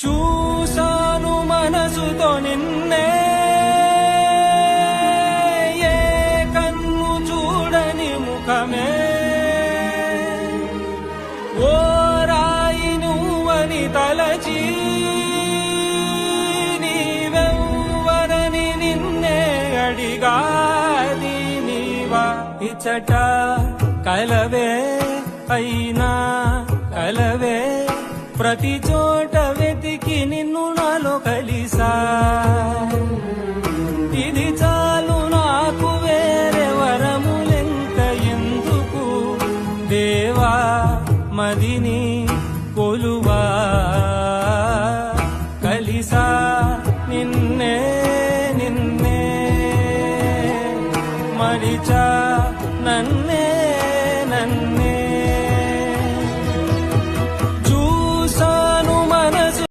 చూసాను మనసుతో నిన్నే, ఏ కన్ను చూడని ముఖమే, ఓ రాయి నువ్వని తలచి నీవెవ్వరని నిన్నే అడిగాది నీవా. ఇచ్చట కలవే అయినా కలవే, ప్రతి చోట